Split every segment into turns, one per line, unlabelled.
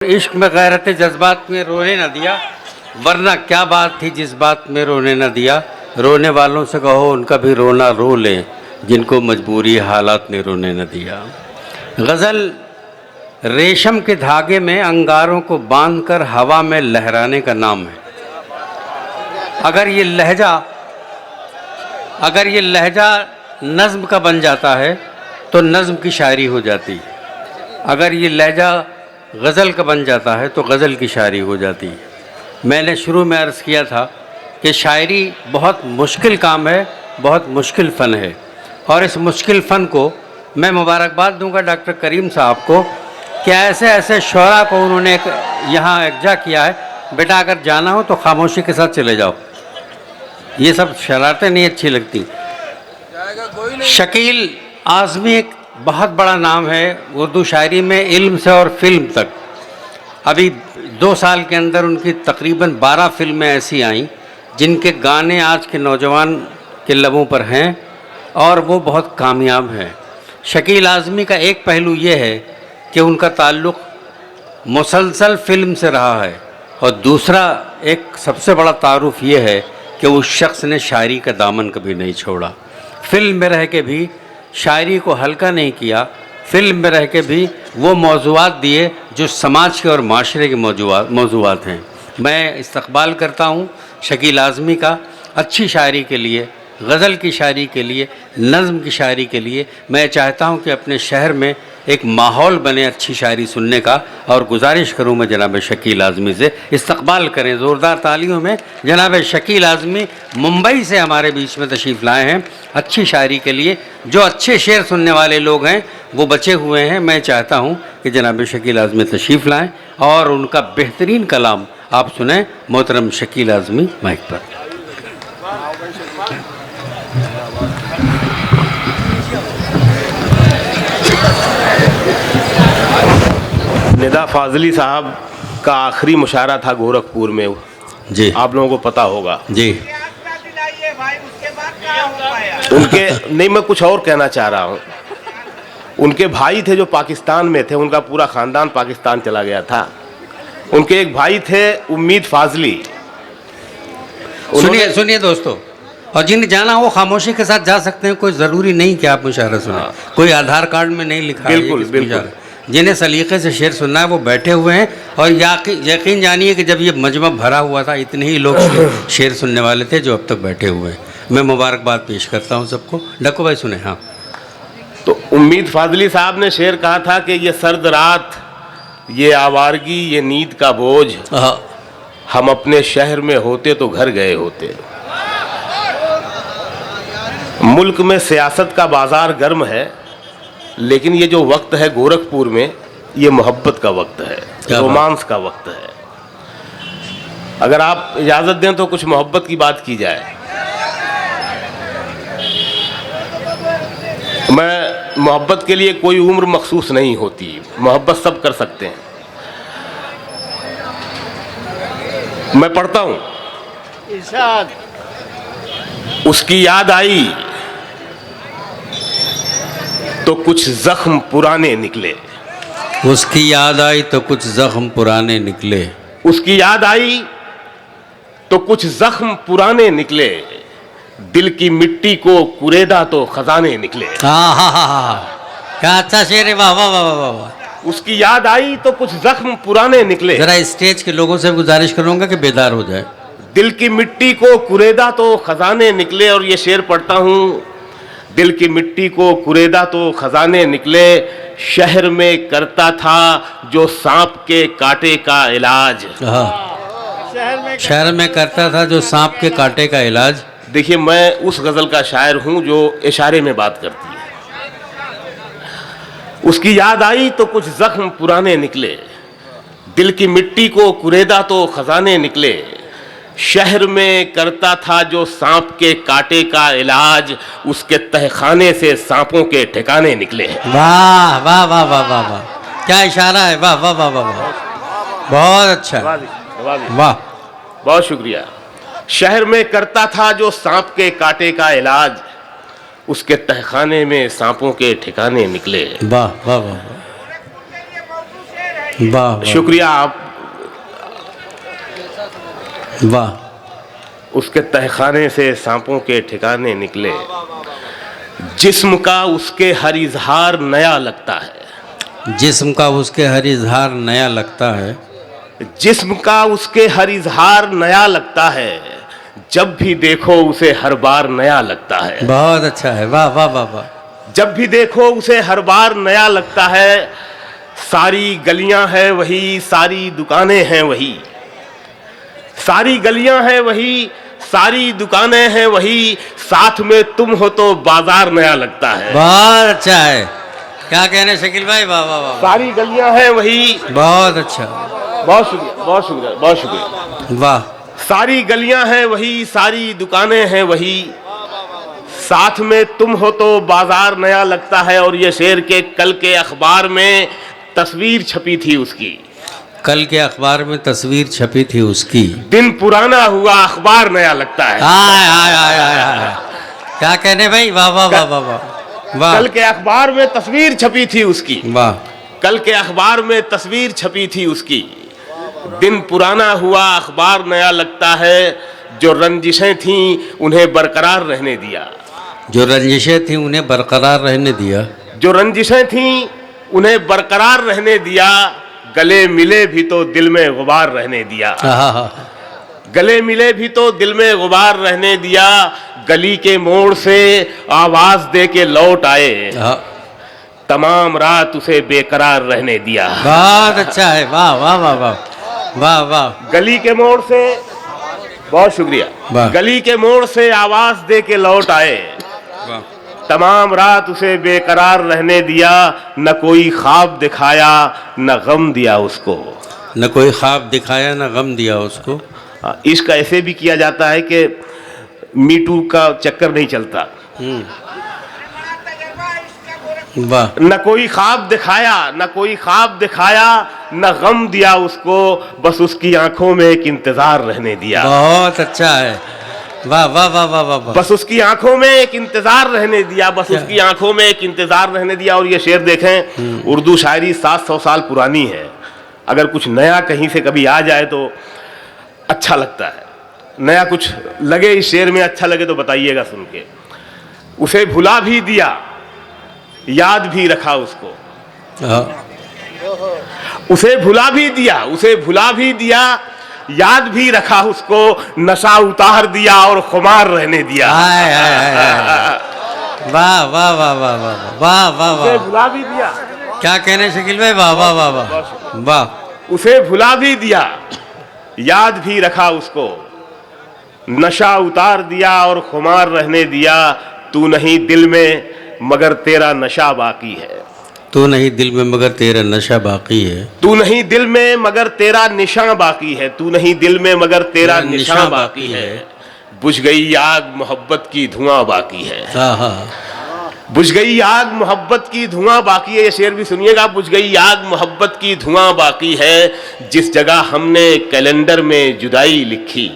इश्क में गैरत जज्बात में रोने न दिया, वरना क्या बात थी जिस बात में रोने न दिया। रोने वालों से कहो उनका भी रोना रो लें, जिनको मजबूरी हालात ने रोने न दिया। गज़ल रेशम के धागे में अंगारों को बांधकर हवा में लहराने का नाम है। अगर ये लहजा नज़्म का बन जाता है तो नज़्म की शायरी हो जाती है। अगर ये लहजा गज़ल का बन जाता है तो गज़ल की शायरी हो जाती है। मैंने शुरू में अर्ज़ किया था कि शायरी बहुत मुश्किल काम है, बहुत मुश्किल फ़न है, और इस मुश्किल फ़न को मैं मुबारकबाद दूंगा डॉक्टर करीम साहब को कि ऐसे ऐसे शुअरा को उन्होंने यहाँ एकजा किया है। बेटा अगर जाना हो तो खामोशी के साथ चले जाओ, ये सब शरारतें नहीं अच्छी लगती। शकील आज़मी एक बहुत बड़ा नाम है उर्दू शायरी में, इल्म से और फिल्म तक। अभी 2 साल के अंदर उनकी तकरीबन 12 फिल्में ऐसी आईं जिनके गाने आज के नौजवान के लबों पर हैं और वो बहुत कामयाब हैं। शकील आज़मी का एक पहलू ये है कि उनका ताल्लुक़ मुसलसल फिल्म से रहा है, और दूसरा एक सबसे बड़ा तारुफ ये है कि उस शख्स ने शायरी का दामन कभी नहीं छोड़ा। फिल्म में रह के भी शायरी को हल्का नहीं किया, फिल्म में रह के भी वो मौज़ूआत दिए जो समाज के और माशरे के मौज़ूआत हैं। मैं इस्तक़बाल करता हूँ शकील आज़मी का अच्छी शायरी के लिए, गज़ल की शायरी के लिए, नज़्म की शायरी के लिए। मैं चाहता हूँ कि अपने शहर में एक माहौल बने अच्छी शायरी सुनने का, और गुजारिश करूँ मैं जनाब शकील आज़मी से इस्तक़बाल करें ज़ोरदार तालियों में। जनाब शकील आज़मी मुंबई से हमारे बीच में तशरीफ़ लाए हैं अच्छी शायरी के लिए। जो अच्छे शेर सुनने वाले लोग हैं वो बचे हुए हैं। मैं चाहता हूँ कि जनाब शकील आज़मी तशरीफ़ लाएँ और उनका बेहतरीन कलाम आप सुनें। मोहतरम शकील आज़मी माइक पर।
निदा फाजली साहब का आखिरी मुशायरा था गोरखपुर में
जी,
आप लोगों को पता होगा
जी।
उनके नहीं, मैं कुछ और कहना चाह रहा हूँ। उनके भाई थे जो पाकिस्तान में थे, उनका पूरा ख़ानदान पाकिस्तान चला गया था। उनके एक भाई थे उम्मीद फाजली।
सुनिए दोस्तों, और जिन्हें जाना हो खामोशी के साथ जा सकते हैं, कोई ज़रूरी नहीं कि आप मुशायरा सुने। कोई आधार कार्ड में नहीं लिखा है।
बिल्कुल बिल्कुल।
जिन्हें सलीक़े से शेर सुनना है वो बैठे हुए हैं, और यकीन जानिए कि जब ये मजमा भरा हुआ था इतने ही लोग शेर सुनने वाले थे जो अब तक बैठे हुए हैं। मैं मुबारकबाद पेश करता हूँ सबको। डक्को भाई सुने। हाँ,
तो उम्मीद फाजली साहब ने शेर कहा था कि ये सर्द रात, ये आवारगी, ये नींद का बोझ, हम अपने शहर में होते तो घर गए होते। मुल्क में सियासत का बाजार गर्म है, लेकिन ये जो वक्त है गोरखपुर में, ये मोहब्बत का वक्त है, रोमांस का वक्त है। अगर आप इजाज़त दें तो कुछ मोहब्बत की बात की जाए। मैं मोहब्बत के लिए कोई उम्र मखसूस नहीं होती, मोहब्बत सब कर सकते हैं। मैं पढ़ता हूँ, उसकी याद आई तो कुछ जख्म पुराने निकले।
उसकी याद आई तो कुछ जख्म पुराने निकले।
उसकी याद आई तो कुछ जख्म पुराने निकले, दिल की मिट्टी को कुरेदा तो खजाने निकले।
क्या अच्छा शेर है, वाह वाह वाह वाह वाह।
उसकी याद आई तो कुछ जख्म पुराने निकले।
जरा स्टेज के लोगों से गुजारिश करूंगा कि बेदार हो जाए।
दिल की मिट्टी को कुरेदा तो खजाने निकले, और ये शेर पढ़ता हूँ। दिल की मिट्टी को कुरेदा तो खजाने निकले, शहर में करता था जो सांप के कांटे का इलाज।
शहर में करता था जो सांप के कांटे का इलाज।
देखिए, मैं उस गजल का शायर हूं जो इशारे में बात करती है। उसकी याद आई तो कुछ जख्म पुराने निकले, दिल की मिट्टी को कुरेदा तो खजाने निकले, शहर में करता था जो सांप के कांटे का इलाज, उसके तहखाने से सांपों के ठिकाने निकले।
वाह वाह वाह वाह वाह वाह, क्या इशारा है, वाह वाह वाह वाह, बहुत अच्छा, वाह,
बहुत शुक्रिया। शहर में करता था जो सांप के कांटे का इलाज, उसके तहखाने में सांपों के ठिकाने निकले।
वाह वाह वाह। वाह वाह
शुक्रिया आप
वाह।
उसके तहखाने से सांपों के ठिकाने निकले, जिस्म का उसके हर इजहार नया लगता है,
जिस्म का उसके हर इजहार नया लगता है,
जिस्म का उसके हर इजहार नया लगता है, जब भी देखो उसे हर बार नया लगता है।
बहुत अच्छा है, वाह वाह वाह वाह।
जब भी देखो उसे हर बार नया लगता है, सारी गलियां हैं वही, सारी दुकानें हैं वही, सारी गलियां हैं वही, सारी दुकानें हैं वही, साथ में तुम हो तो बाजार नया लगता है।
बहुत अच्छा है, क्या कहने शकील भाई, वाह वाह वाह।
सारी गलियां हैं वही,
बहुत अच्छा,
बहुत शुक्रिया, बहुत शुक्रिया, बहुत शुक्रिया।
वाह।
सारी गलियां हैं वही, सारी दुकानें हैं वही, साथ में तुम हो तो बाजार नया लगता है। और ये शेर के कल के अखबार में तस्वीर छपी थी उसकी,
कल के अखबार में तस्वीर छपी थी उसकी,
दिन पुराना हुआ अखबार नया लगता है।
हाय हाय हाय हाय हाय, क्या कहने भाई, वाह वाह वाह वाह वाह वाह।
कल के अखबार में तस्वीर छपी थी उसकी,
वाह।
कल के अखबार में तस्वीर छपी थी उसकी, दिन पुराना हुआ अखबार नया लगता है, जो रंजिशें थीं उन्हें बरकरार रहने दिया,
जो रंजिशें थी उन्हें बरकरार रहने दिया,
जो रंजिशें थीं उन्हें बरकरार रहने दिया, गले मिले भी तो दिल में गुबार रहने दिया, गले मिले भी तो दिल में गुबार रहने दिया, गली के मोड़ से आवाज दे के लौट आए, तमाम रात उसे बेकरार रहने दिया।
बहुत अच्छा है, वाह वाह वाह वाह वाह वाह।
गली के मोड़ से, बहुत शुक्रिया, गली के मोड़ से आवाज दे के लौट आए, तमाम रात उसे बेकरार रहने दिया, न कोई ख्वाब दिखाया न गम दिया उसको,
न कोई ख्वाब दिखाया न गम दिया उसको।
इश्क ऐसे भी किया जाता है कि मीटू का चक्कर नहीं चलता।
वाह।
न कोई ख्वाब दिखाया, न कोई ख्वाब दिखाया, न गम दिया उसको, बस उसकी आंखों में एक इंतजार रहने दिया।
बहुत अच्छा है, वाह वाह वाह वाह वाह वाह।
बस उसकी आंखों में एक इंतजार रहने दिया, बस उसकी आंखों में एक इंतजार रहने दिया। और ये शेर देखें, उर्दू शायरी 700 साल पुरानी है, अगर कुछ नया कहीं से कभी आ जाए तो अच्छा लगता है, नया कुछ लगे इस शेर में, अच्छा लगे तो बताइएगा सुन के। उसे भुला भी दिया, याद भी रखा उसको, उसे भुला भी दिया, उसे भुला भी दिया, याद भी रखा उसको, नशा उतार दिया और खुमार रहने दिया।
वाह वाह वाह वाह वाह वाह वाह।
उसे भुला भी दिया,
क्या कहने शकील भाई, वाह वाह वाह वाह वाह।
उसे भुला भी दिया, याद भी रखा उसको, नशा उतार दिया और खुमार रहने दिया, तू नहीं दिल में मगर तेरा नशा बाकी है,
तू नहीं दिल में मगर तेरा नशा बाकी है,
तू नहीं दिल में मगर तेरा निशान बाकी है, तू नहीं दिल में मगर तेरा निशान बाकी है, बुझ गई आग मोहब्बत की धुआं बाकी है। बुझ गई आग मोहब्बत की धुआं बाकी है। ये शेर भी सुनिएगा, बुझ गई आग मोहब्बत की धुआं बाकी है, जिस जगह हमने कैलेंडर में जुदाई लिखी,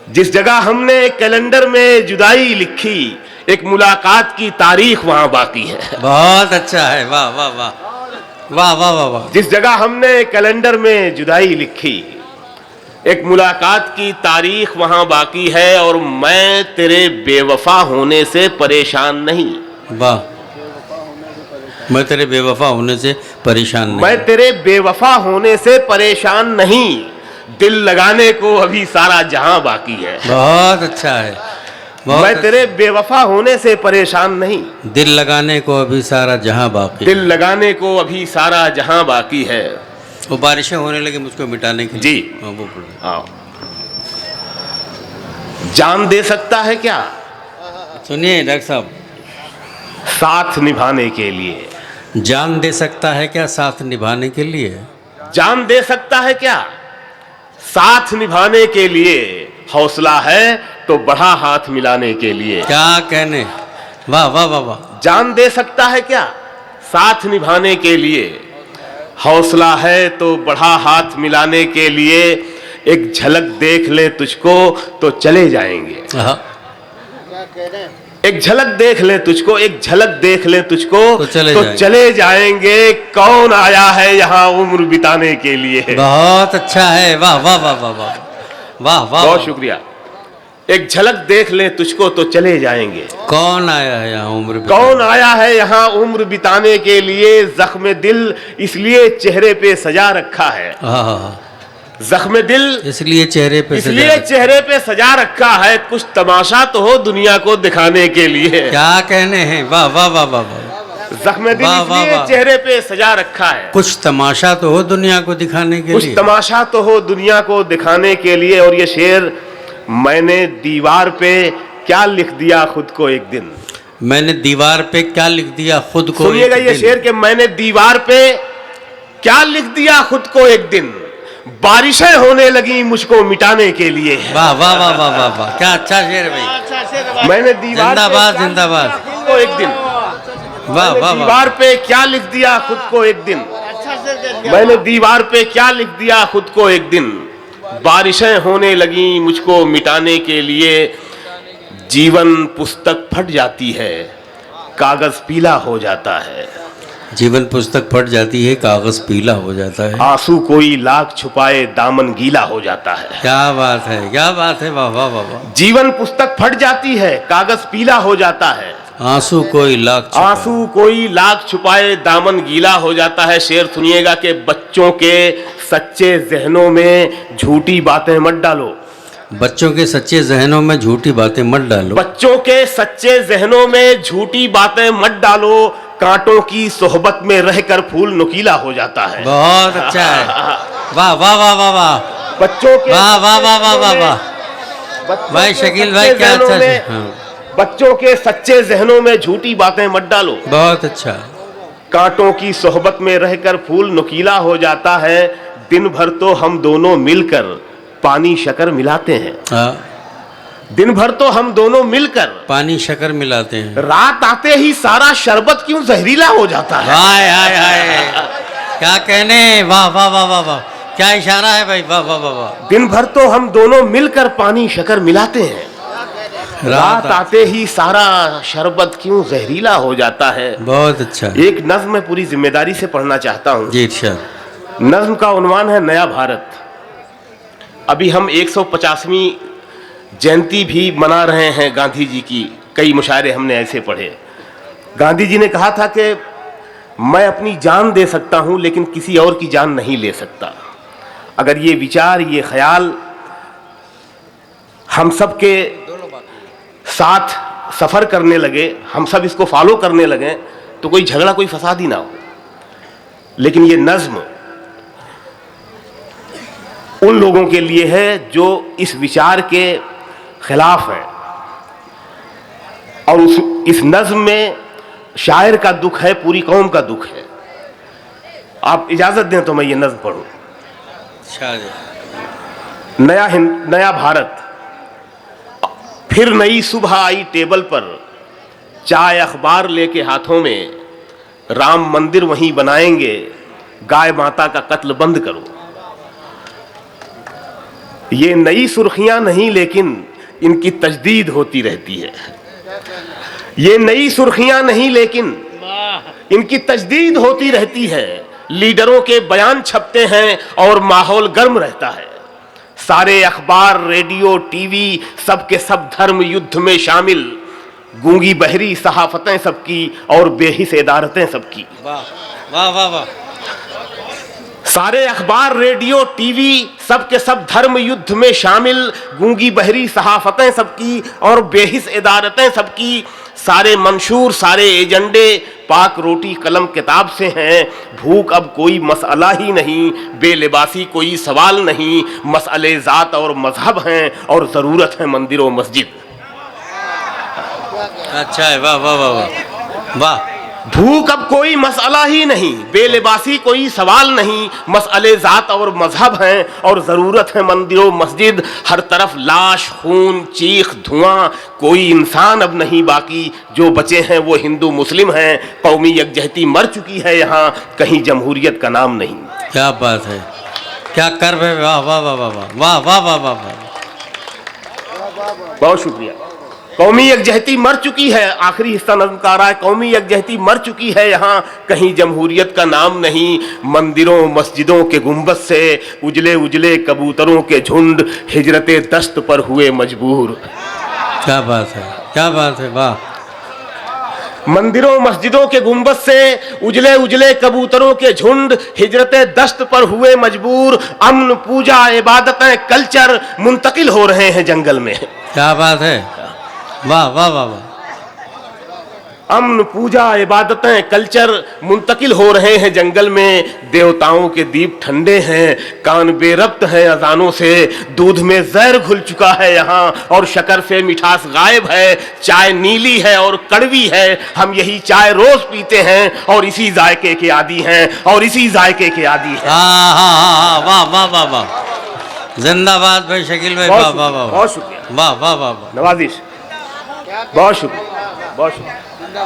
जिस जगह हमने कैलेंडर में जुदाई लिखी, एक मुलाकात की तारीख वहां बाकी है।
बहुत अच्छा है, वाह वाह वाह वाह वाह वाह वाह।
जिस जगह हमने कैलेंडर में जुदाई लिखी, एक मुलाकात की तारीख वहां बाकी है, और मैं तेरे बेवफा होने से परेशान नहीं।
वाह। मैं तेरे बेवफा होने से परेशान नहीं,
मैं तेरे बेवफा होने से परेशान नहीं, दिल लगाने को अभी सारा जहां बाकी है।
बहुत अच्छा है,
मैं तेरे बेवफा होने से परेशान नहीं,
दिल लगाने को अभी सारा जहां बाकी,
दिल लगाने को अभी सारा जहां बाकी है।
वो बारिशें होने लगी मुझको मिटाने के लिए।
जी
वो
आओ। जान दे सकता है क्या,
सुनिए डॉक्टर साहब,
साथ निभाने के लिए,
जान दे सकता है क्या साथ निभाने के लिए,
जान दे सकता है क्या साथ निभाने के लिए, हौसला है तो बढ़ा हाथ मिलाने के लिए।
क्या कहने, वाह वाह वाह वाह।
जान दे सकता है क्या साथ निभाने के लिए, हौसला है तो बढ़ा हाथ मिलाने के लिए, एक झलक देख ले तुझको तो चले जाएंगे, एक झलक देख ले तुझको, एक झलक देख ले तुझको
तो
चले जाएंगे। कौन आया है यहाँ उम्र बिताने के लिए।
बहुत अच्छा है, वाह वाह वाह वाह वाह वाह वाह,
बहुत शुक्रिया। एक झलक देख ले तुझको तो चले जाएंगे।
कौन आया है यहाँ उम्र
कौन आया है यहाँ उम्र बिताने के लिए। जख्म दिल इसलिए चेहरे पे सजा रखा है। जख्म दिल
इसलिए चेहरे पे
सजा रखा है। कुछ तमाशा तो हो दुनिया को दिखाने के लिए।
क्या कहने हैं, वाह वाह वाह वाह वाह।
जख्म दिल इसलिए चेहरे पे सजा रखा है।
कुछ तमाशा तो हो दुनिया को दिखाने के लिए।
कुछ तमाशा तो हो दुनिया को दिखाने के लिए। और ये शेर, मैंने दीवार पे क्या लिख दिया खुद को एक दिन।
मैंने दीवार पे क्या लिख दिया खुद को।
सुनिएगा ये शेर कि मैंने दीवार पे क्या लिख दिया खुद को एक दिन। बारिशें होने लगी मुझको मिटाने के लिए।
वाह वाह वाह वाह वाह वाह, क्या अच्छा शेर भाई।
मैंने दीवार
जिंदाबाद जिंदाबाद
को एक दिन।
वाह वाह,
दीवार पे क्या लिख दिया खुद को एक दिन। मैंने दीवार पे क्या लिख दिया खुद को एक दिन। बारिशें होने लगी मुझको मिटाने के लिए। जीवन पुस्तक फट जाती है, कागज पीला हो जाता है।
जीवन पुस्तक फट जाती है, कागज पीला हो जाता है।
आंसू कोई लाख छुपाए दामन गीला हो जाता है।
क्या बात है, क्या बात है, वाह वाह वाह वाह।
जीवन पुस्तक फट जाती है, कागज पीला हो जाता है।
आंसू कोई लाख
छुपाए दामन गीला हो जाता है। शेर सुनिएगा कि बच्चों के सच्चे जहनों में झूठी बातें मत डालो।
बच्चों के सच्चे जहनों में झूठी बातें मत डालो।
बच्चों के सच्चे जहनों में झूठी बातें मत डालो। कांटों की सोहबत में रहकर फूल नुकीला हो जाता है।
बहुत अच्छा है, वाह वाह वाह वाह वाह।
बच्चों के
वाह वाह वाह वाह वाह वाह भाई शकील भाई, क्या अच्छा।
बच्चों के सच्चे जहनों में झूठी बातें मत डालो।
बहुत अच्छा।
कांटों की सोहबत में रहकर फूल नुकीला हो जाता है। दिन भर तो हम दोनों मिलकर पानी शक्कर मिलाते हैं। दिन भर तो हम दोनों मिलकर
पानी शक्कर मिलाते हैं।
रात आते ही सारा शरबत क्यों जहरीला हो जाता है।
हाय हाय हाय, क्या कहने, वाह वाह वाह वाह वाह, क्या इशारा है भाई, वाह वाह वाह वाह।
दिन भर तो हम दोनों मिलकर पानी शक्कर मिलाते हैं। रात आते ही सारा शरबत क्यों जहरीला हो जाता है।
बहुत अच्छा।
एक नज्म मैं पूरी जिम्मेदारी से पढ़ना चाहता हूँ
जी। इरशाद।
नज्म का उन्वान है नया भारत। अभी हम 150वीं जयंती भी मना रहे हैं गांधी जी की। कई मुशायरे हमने ऐसे पढ़े। गांधी जी ने कहा था कि मैं अपनी जान दे सकता हूं लेकिन किसी और की जान नहीं ले सकता। अगर ये विचार, ये ख्याल हम सब के साथ सफर करने लगे, हम सब इसको फॉलो करने लगे, तो कोई झगड़ा, कोई फसाद ही ना हो। लेकिन ये नज्म उन लोगों के लिए है जो इस विचार के खिलाफ है। और इस नज्म में शायर का दुख है, पूरी कौम का दुख है। आप इजाजत दें तो मैं ये नज्म पढ़ूं। नया भारत। फिर नई सुबह आई टेबल पर, चाय अखबार लेके हाथों में। राम मंदिर वहीं बनाएंगे, गाय माता का कत्ल बंद करो। ये नई सुर्खियां नहीं लेकिन इनकी तजदीद होती रहती है। ये नई सुर्खियां नहीं लेकिन इनकी तजदीद होती रहती है। लीडरों के बयान छपते हैं और माहौल गर्म रहता है। सारे अखबार, रेडियो, टीवी, सब के सब धर्म युद्ध में शामिल। गूंगी बहरी सहाफतें सबकी और बेहिस इदारतें सबकी।
वाह वाह वाह वाह।
सारे अखबार, रेडियो, टीवी, सब के सब धर्म युद्ध में शामिल। गूंगी बहरी सहाफतें सबकी और बेहिस इदारतें सबकी। सारे मंशूर, सारे एजेंडे पाक रोटी कलम किताब से हैं। भूख अब कोई मसला ही नहीं, बेलिबासी कोई सवाल नहीं। मसले जात और मजहब हैं और ज़रूरत है मंदिर और मस्जिद।
अच्छा है, वाह वाह वाह वाह वाह।
भूख अब कोई मसला ही नहीं, बेलिबासी कोई सवाल नहीं। मसले जात और मजहब हैं और ज़रूरत है मंदिरों मस्जिद। हर तरफ लाश, खून, चीख, धुआं, कोई इंसान अब नहीं बाकी। जो बचे हैं वो हिंदू मुस्लिम हैं। कौमी यकजहती मर चुकी है यहाँ, कहीं जमहूरियत का नाम नहीं।
क्या बात है, क्या कर्व है, वाह वाह वाह वाह वाह वाह वाह वाह वाह।
बहुत शुक्रिया। कौमी यकजहती मर चुकी है, आखिरी हिस्सा नज़्म का आ रहा है। कौमी यकजहती मर चुकी है यहाँ, कहीं जमहूरियत का नाम नहीं। मंदिरों मस्जिदों के गुंबद से उजले उजले कबूतरों के झुंड हिजरते दस्त पर हुए मजबूर।
क्या बात है, क्या बात है, वाह।
मंदिरों मस्जिदों के गुंबद से उजले उजले कबूतरों के झुंड हिजरते दस्त पर हुए मजबूर। अमन पूजा इबादतें कल्चर मुंतकिल हो रहे हैं जंगल में।
क्या बात है, वाह वाह वाह वाह।
अमन पूजा इबादतें कल्चर मुंतकिल हो रहे हैं जंगल में। देवताओं के दीप ठंडे हैं, कान बेरब्त हैं अजानों से। दूध में जहर घुल चुका है यहाँ और शक्कर से मिठास गायब है। चाय नीली है और कड़वी है, हम यही चाय रोज पीते हैं और इसी जायके के आदी हैं, और इसी जायके के आदी हैं।
हाँ हाँ हाँ हाँ, वाह वाह वाह वाह। जिंदाबाद भाई शकील भाई, वाह वाह वाह,
बहुत शुक्रिया,
वाह वाह वाह वाह,
नवाजिश, बहुत शुक्रिया, बहुत शुक्रिया,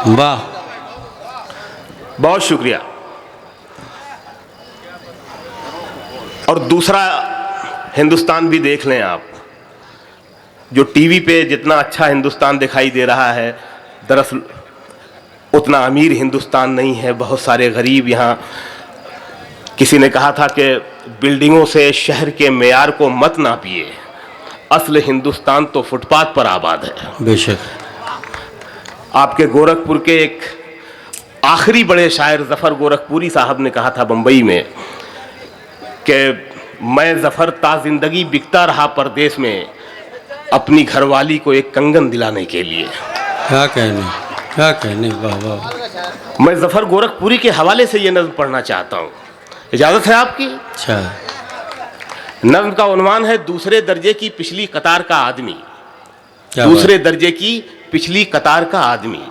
वाह,
बहुत शुक्रिया। और दूसरा हिंदुस्तान भी देख लें आप, जो टीवी पे जितना अच्छा हिंदुस्तान दिखाई दे रहा है, दरअसल उतना अमीर हिंदुस्तान नहीं है। बहुत सारे गरीब यहाँ। किसी ने कहा था कि बिल्डिंगों से शहर के मेयार को मत नापिए, असल हिंदुस्तान तो फुटपाथ पर आबाद है।
बेशक।
आपके गोरखपुर के एक आखिरी बड़े शायर जफर गोरखपुरी साहब ने कहा था बंबई में कि मैं जफर ता जिंदगी बिकता रहा परदेश में, अपनी घरवाली को एक कंगन दिलाने के लिए।
क्या कहने, क्या कहने, वाह वाह।
मैं जफर गोरखपुरी के हवाले से ये नज्म पढ़ना चाहता हूँ, इजाजत है आपकी?
अच्छा।
नज्म का उन्वान है दूसरे दर्जे की पिछली कतार का आदमी।
क्या
दूसरे दर्जे की पिछली कतार का आदमी।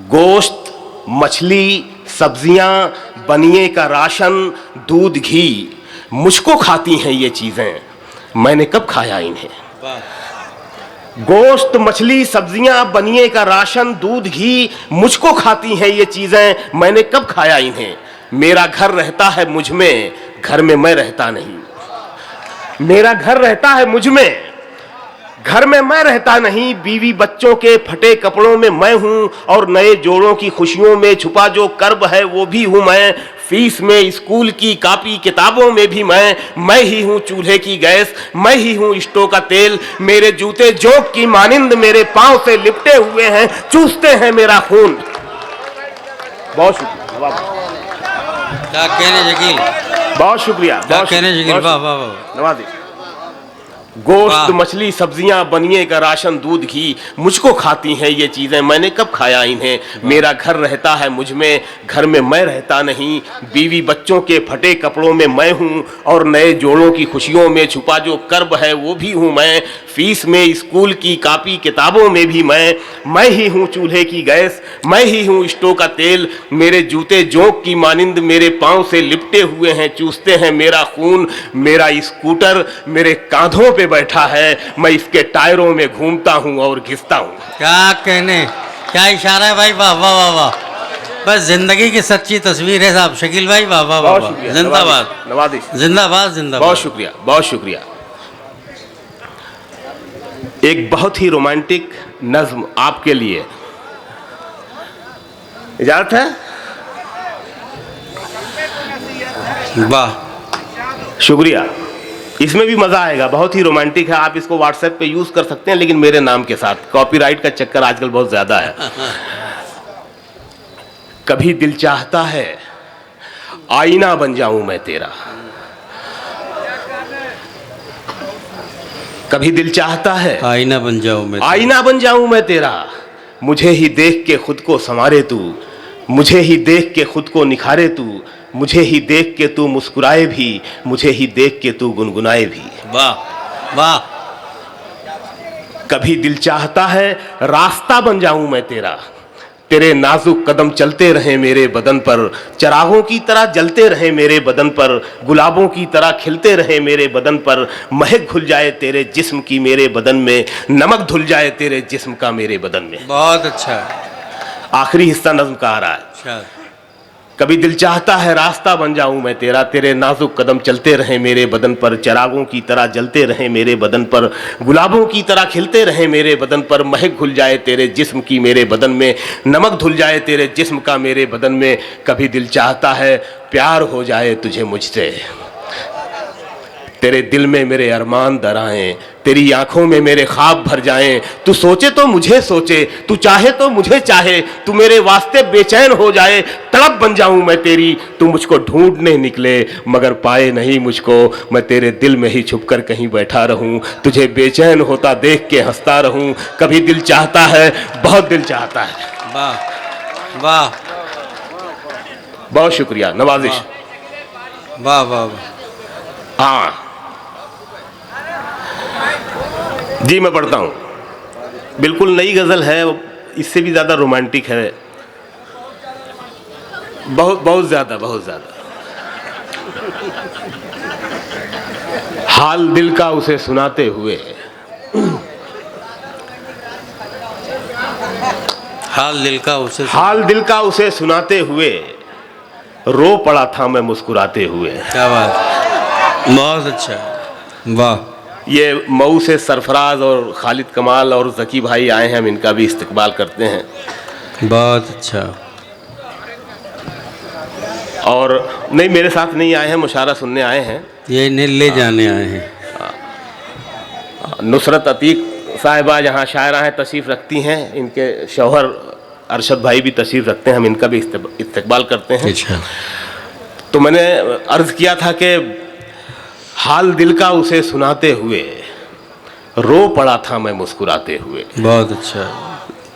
गोश्त, मछली, सब्जियां, बनिए का राशन, दूध, घी, मुझको खाती हैं ये चीजें, मैंने कब खाया इन्हें। गोश्त, मछली, सब्जियां, बनिए का राशन, दूध, घी, मुझको खाती हैं ये चीजें, मैंने कब खाया इन्हें। मेरा घर रहता है मुझ में, घर में मैं रहता नहीं। मेरा घर रहता है मुझ में, घर में मैं रहता नहीं। बीवी बच्चों के फटे कपड़ों में मैं हूं और नए जोड़ों की खुशियों में छुपा जो कर्ब है वो भी हूं मैं। फीस में स्कूल की कॉपी किताबों में भी मैं ही हूं चूल्हे की गैस, मैं ही हूं स्टोव का तेल। मेरे जूते जोक की मानिंद मेरे पांव से लिपटे हुए हैं, चूसते हैं मेरा खून। बहुत शुक्रिया,
क्या कहने शकील,
बहुत शुक्रिया,
क्या कहने शकील, वाह वाह वाह।
नवाजी। गोश्त, मछली, सब्जियां, बनिए का राशन, दूध, घी, मुझको खाती हैं ये चीजें, मैंने कब खाया इन्हें। मेरा घर रहता है मुझ में, घर में मैं रहता नहीं। बीवी बच्चों के फटे कपड़ों में मैं हूं और नए जोड़ों की खुशियों में छुपा जो कर्ब है वो भी हूं मैं। फीस में स्कूल की कॉपी किताबों में भी मैं ही हूं चूल्हे की गैस, मैं ही हूं स्टोव का तेल। मेरे जूते जोंक की मानिंद मेरे पांव से लिपटे हुए हैं, चूसते हैं मेरा खून। मेरा स्कूटर मेरे कांधों पे बैठा है, मैं इसके टायरों में घूमता हूं और घिसता हूं।
क्या कहने, क्या इशारा है भाई, वाह वाह वाह वाह। बस जिंदगी की सच्ची तस्वीर है साहब शकील भाई, वाह वाह वाह। जिंदाबाद,
नवाजिश,
जिंदाबाद, जिंदाबाद।
बहुत शुक्रिया, बहुत शुक्रिया। एक बहुत ही रोमांटिक नज्म आपके लिए, इजाजत है?
वाह,
शुक्रिया। इसमें भी मजा आएगा, बहुत ही रोमांटिक है। आप इसको व्हाट्सएप पे यूज कर सकते हैं, लेकिन मेरे नाम के साथ। कॉपीराइट का चक्कर आजकल बहुत ज्यादा है। कभी दिल चाहता है आईना बन जाऊं मैं तेरा, कभी दिल चाहता है
आईना बन जाऊं मैं,
आईना बन जाऊं मैं तेरा। मुझे ही देख के खुद को संवारे तू, मुझे ही देख के खुद को निखारे तू। मुझे ही देख के तू मुस्कुराए भी, मुझे ही देख के तू गुनगुनाए भी।
वाह वाह।
कभी दिल चाहता है रास्ता बन जाऊं मैं तेरा, तेरे नाजुक कदम चलते रहे मेरे बदन पर। चरागों की तरह जलते रहे मेरे बदन पर, गुलाबों की तरह खिलते रहे मेरे बदन पर। महक घुल जाए तेरे जिस्म की मेरे बदन में, नमक धुल जाए तेरे जिस्म का मेरे बदन में।
बहुत अच्छा।
आखिरी हिस्सा नज्म का आ रहा है।
अच्छा।
कभी दिल चाहता है रास्ता बन जाऊं मैं तेरा, तेरे नाजुक कदम चलते रहे मेरे बदन पर, चिरागों की तरह जलते रहे मेरे बदन पर, गुलाबों की तरह खिलते रहे मेरे बदन पर, महक घुल जाए तेरे जिस्म की मेरे बदन में, नमक धुल जाए तेरे जिस्म का मेरे बदन में। कभी दिल चाहता है प्यार हो जाए तुझे मुझसे, तेरे दिल में मेरे अरमान दराएं, तेरी आंखों में मेरे ख्वाब भर जाएं। तू सोचे तो मुझे सोचे, तू चाहे तो मुझे चाहे, तू मेरे वास्ते बेचैन हो जाए, तड़प बन जाऊं मैं तेरी। तू मुझको ढूंढने निकले मगर पाए नहीं मुझको, मैं तेरे दिल में ही छुपकर कहीं बैठा रहूं, तुझे बेचैन होता देख के हंसता रहूं। कभी दिल चाहता है, बहुत दिल चाहता है।
वाह वाह
बहुत शुक्रिया, नवाजिश।
वाह वाह वाह।
हाँ जी, मैं पढ़ता हूँ। बिल्कुल नई गज़ल है, इससे भी ज़्यादा रोमांटिक है, बहुत बहुत ज़्यादा, बहुत ज़्यादा। हाल दिल का उसे सुनाते हुए,
हाल दिल का उसे
हाल दिल का उसे सुनाते हुए, रो पड़ा था मैं मुस्कुराते हुए।
क्या बात, बहुत अच्छा, वाह।
ये मऊ से सरफराज और खालिद कमाल और जकी भाई आए हैं, हम इनका भी इस्तकबाल करते हैं।
बहुत अच्छा।
और नहीं, मेरे साथ नहीं आए हैं, मुशायरा सुनने आए हैं,
ये इन्हें ले जाने आए हैं।
नुसरत अतीक साहिबा यहाँ शायरा हैं, तशरीफ़ रखती हैं, इनके शौहर अरशद भाई भी तशरीफ़ रखते हैं, हम इनका भी इस्तकबाल करते हैं।
अच्छा।
तो मैंने अर्ज़ किया था कि हाल दिल का उसे सुनाते हुए, रो पड़ा था मैं मुस्कुराते हुए।
बहुत अच्छा।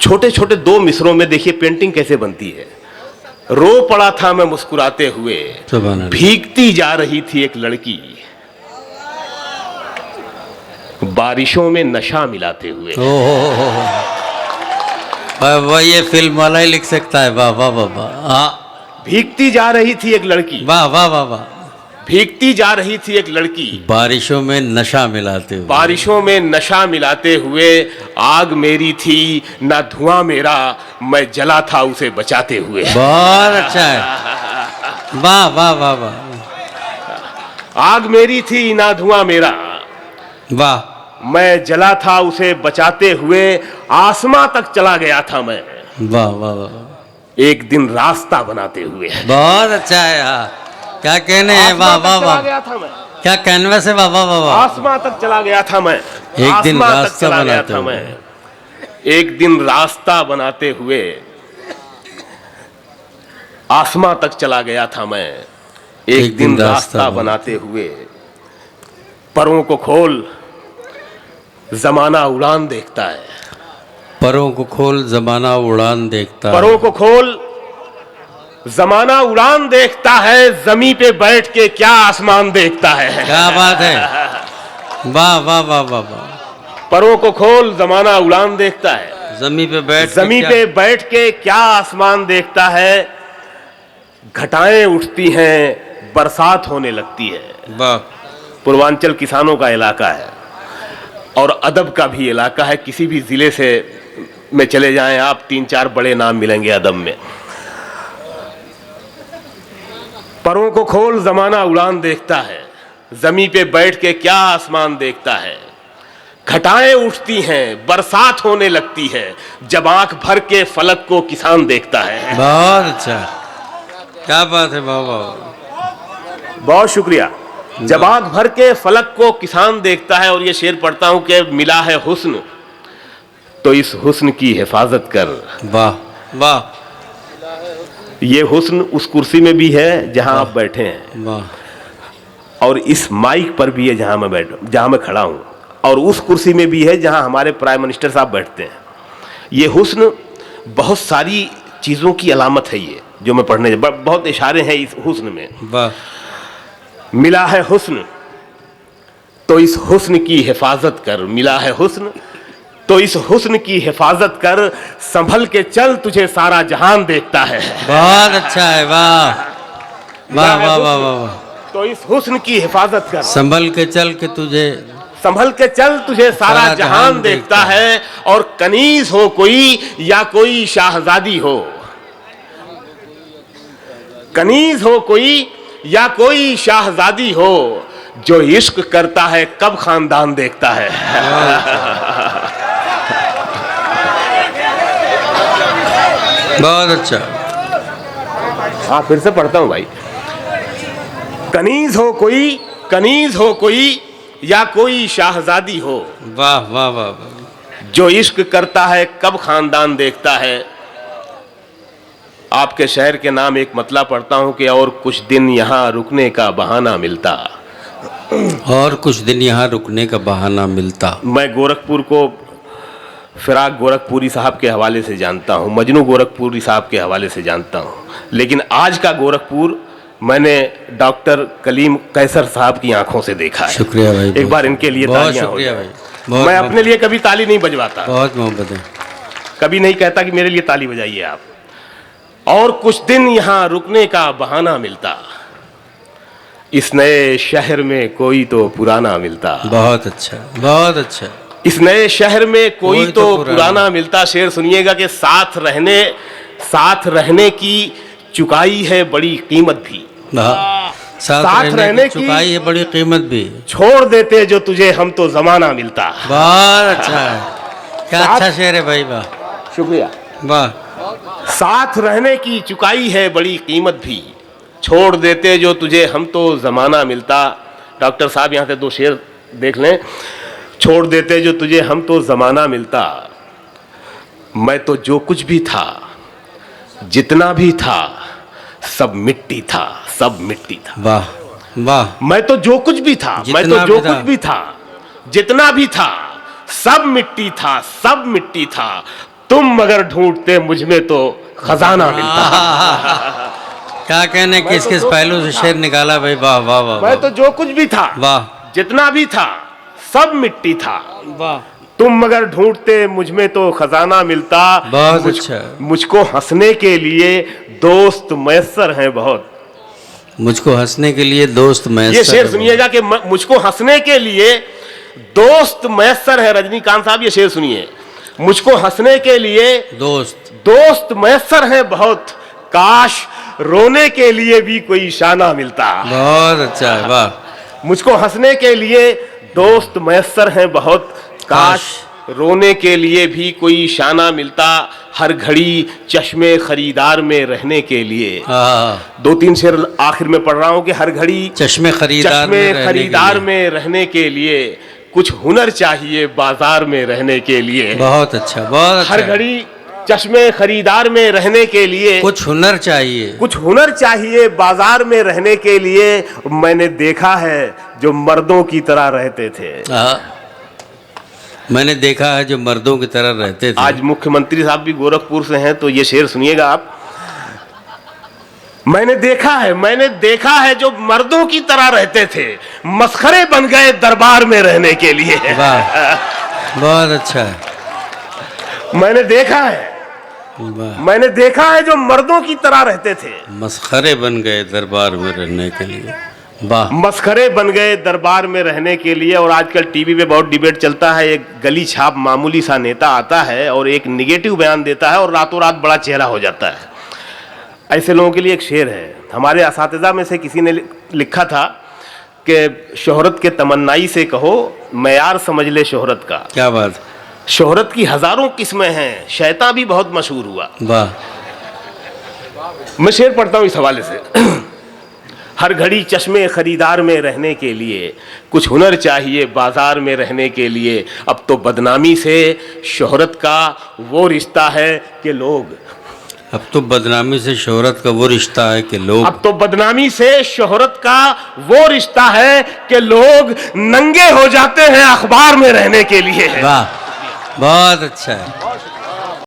छोटे छोटे दो मिसरों में देखिए पेंटिंग कैसे बनती है। रो पड़ा था मैं मुस्कुराते हुए, भीगती जा रही थी एक लड़की, बारिशों में नशा मिलाते हुए।
वाह, ये फिल्म वाला ही लिख सकता है। वाह वाह वाह वाह।
भीगती जा रही थी एक लड़की,
वाह वाह वाह वाह।
भीगती जा रही थी एक लड़की,
बारिशों में नशा मिलाते हुए,
बारिशों में नशा मिलाते हुए। आग मेरी थी ना धुआं मेरा, मैं जला था उसे बचाते हुए।
बहुत अच्छा है। वाह वाह वाह वाह।
आग मेरी थी ना धुआं मेरा,
वाह।
मैं जला था उसे बचाते हुए। आसमां तक चला गया था मैं,
वाह वाह वाह।
एक दिन रास्ता बनाते हुए।
बहुत अच्छा है। हाँ, क्या कहने हैं। वाह वाह वाह। क्या कैनवस है। वाह वाह वाह वाह।
आसमां तक चला गया था मैं,
एक दिन रास्ता बनाते हुए,
एक दिन रास्ता बनाते हुए। आसमां तक चला गया था मैं, एक दिन रास्ता बनाते हुए। परों को खोल जमाना उड़ान देखता है,
परों को खोल जमाना उड़ान देखता है।
परों को खोल जमाना उड़ान देखता है, जमी पे बैठ के क्या आसमान देखता है।
क्या बात है। वाह वाह वाह वाह वाह।
परों को खोल जमाना उड़ान देखता है,
जमी पे
बैठ के क्या आसमान देखता है। घटाएं उठती हैं, बरसात होने लगती है।
वाह।
पूर्वांचल किसानों का इलाका है और अदब का भी इलाका है। किसी भी जिले से में चले जाएं आप, 3-4 बड़े नाम मिलेंगे अदब में। परों को खोल जमाना उड़ान देखता है, जमी पे बैठ के क्या आसमान देखता है। घटाएं उठती हैं, बरसात होने लगती है, जब आंख भर के फलक को किसान देखता है।
बहुत अच्छा, क्या बात है। वाह वाह।
बहुत शुक्रिया। जब आंख भर के फलक को किसान देखता है। और ये शेर पढ़ता हूं कि मिला है हुस्न तो इस हुस्न की हिफाजत कर।
वाह वाह।
ये हुस्न उस कुर्सी में भी है जहां आप बैठे हैं,
वाह।
और इस माइक पर भी है जहां मैं खड़ा हूं, और उस कुर्सी में भी है जहां हमारे प्राइम मिनिस्टर साहब बैठते हैं। ये हुस्न बहुत सारी चीजों की अलामत है। ये जो मैं पढ़ने, बहुत इशारे हैं इस हुस्न में।
वाह।
मिला है हुस्न तो इस हुस्न की हिफाजत कर, मिला है हुस्न तो इस हुस्न की हिफाजत कर। संभल के चल तुझे सारा जहान देखता है।
बहुत अच्छा है। वाह वाह वाह वाह वाह।
तो इस हुस्न की हिफाजत कर,
संभल के चल के तुझे,
संभल के चल तुझे सारा जहान देखता है। और कनीज हो कोई या कोई शाहजादी हो, कनीज हो कोई या कोई शाहजादी हो, जो इश्क करता है कब खानदान देखता है।
बहुत अच्छा।
हाँ, फिर से पढ़ता हूं भाई। कनीज हो कोई या कोई शाहजादी हो,
वाह वाह वाह वाह।
जो इश्क करता है कब खानदान देखता है। आपके शहर के नाम एक मतला पढ़ता हूं कि और कुछ दिन यहाँ रुकने का बहाना मिलता।
और कुछ दिन यहाँ रुकने का बहाना मिलता।
मैं गोरखपुर को फिराक गोरखपुरी साहब के हवाले से जानता हूँ, मजनू गोरखपुरी साहब के हवाले से जानता हूँ, लेकिन आज का गोरखपुर मैंने डॉक्टर कलीम कैसर साहब की आंखों से देखा है।
शुक्रिया भाई,
एक बार इनके लिए
बहुत
तालियां हो
शुक्रिया
जाएं।
भाई।
मैं अपने लिए कभी ताली नहीं बजवाता,
बहुत मोहब्बत है।
कभी नहीं कहता कि मेरे लिए ताली बजाइए आप। और कुछ दिन यहाँ रुकने का बहाना मिलता, इस नए शहर में कोई तो पुराना मिलता।
बहुत अच्छा, बहुत अच्छा।
इस नए शहर में कोई तो पुराना मिलता। शेर सुनिएगा कि साथ रहने की चुकाई है बड़ी कीमत भी।
साथ रहने की चुकाई है बड़ी कीमत भी।
छोड़ देते जो तुझे हम तो जमाना मिलता।
बहुत अच्छा है, क्या अच्छा शेर है भाई, वाह।
शुक्रिया।
वाह।
साथ रहने की चुकाई है बड़ी कीमत भी, छोड़ देते जो तुझे हम तो जमाना मिलता। डॉक्टर साहब यहाँ से दो शेर देख लें। छोड़ देते जो तुझे हम तो जमाना मिलता, मैं तो जो कुछ भी था, जितना भी था, सब मिट्टी था, सब मिट्टी था।
वाह वाह।
मैं तो जो कुछ भी था, मैं तो जो कुछ भी था, जितना भी था, सब मिट्टी था, सब मिट्टी था। तुम मगर ढूंढते मुझ में तो खजाना मिलता।
क्या कहने किस किस पहलू से शेर निकाला भाई, वाह वाह वाह।
मैं तो जो कुछ भी था,
वाह,
जितना भी था, सब मिट्टी था।
वाह।
तुम मगर ढूंढते मुझ में तो खजाना मिलता।
बहुत अच्छा।
मुझको हंसने के लिए दोस्त मैसर हैं बहुत।
मुझको हंसने के लिए दोस्त मैसर।
ये शेर सुनिएगा कि मुझको हंसने के लिए दोस्त मैसर है। रजनीकांत साहब ये शेर सुनिए। मुझको हंसने के लिए दोस्त मैसर है बहुत, काश रोने के लिए भी कोई शाना मिलता।
बहुत अच्छा है, वाह।
मुझको हंसने के लिए दोस्त मैसर हैं बहुत, काश रोने के लिए भी कोई शाना मिलता। हर घड़ी चश्मे खरीदार में रहने के लिए। दो तीन शेर आखिर में पढ़ रहा हूं कि हर घड़ी
चश्मे खरीदार
में रहने के लिए कुछ हुनर चाहिए बाजार में रहने के लिए।
बहुत अच्छा, बहुत अच्छा।
हर घड़ी चश्मे खरीदार में रहने के लिए
कुछ हुनर चाहिए
बाजार में रहने के लिए। मैंने देखा है जो मर्दों की तरह रहते थे।
मैंने देखा है जो मर्दों की तरह रहते थे।
आज मुख्यमंत्री साहब भी गोरखपुर से हैं, तो ये शेर सुनिएगा आप। मैंने देखा है जो मर्दों की तरह रहते थे, मस्खरे बन गए दरबार में रहने के लिए।
वाह, बहुत अच्छा है।
मैंने देखा है जो मर्दों की तरह रहते थे,
मस्खरे बन गए दरबार में रहने के लिए। वाह।
मस्खरे बन गए दरबार में रहने के लिए। और आजकल टीवी पे बहुत डिबेट चलता है। एक गली छाप मामूली सा नेता आता है और एक निगेटिव बयान देता है और रातों रात बड़ा चेहरा हो जाता है। ऐसे लोगों के लिए एक शेर है। हमारे असातिज़ा में से किसी ने लिखा था कि शोहरत के तमन्नाई से कहो, मयार समझ ले शोहरत का।
क्या बात।
शोहरत की हजारों किस्में हैं, शैतान भी बहुत मशहूर हुआ।
वाह।
मैं शेर पढ़ता हूँ इस हवाले से। हर घड़ी चश्मे खरीदार में रहने के लिए कुछ हुनर चाहिए बाजार में रहने के लिए। अब तो बदनामी से शोहरत का वो रिश्ता है कि लोग
अब तो बदनामी से शोहरत का वो रिश्ता है कि लोग
अब तो बदनामी से शोहरत का वो रिश्ता है कि लोग नंगे हो जाते हैं अखबार में रहने के लिए।
वाह, बहुत अच्छा है।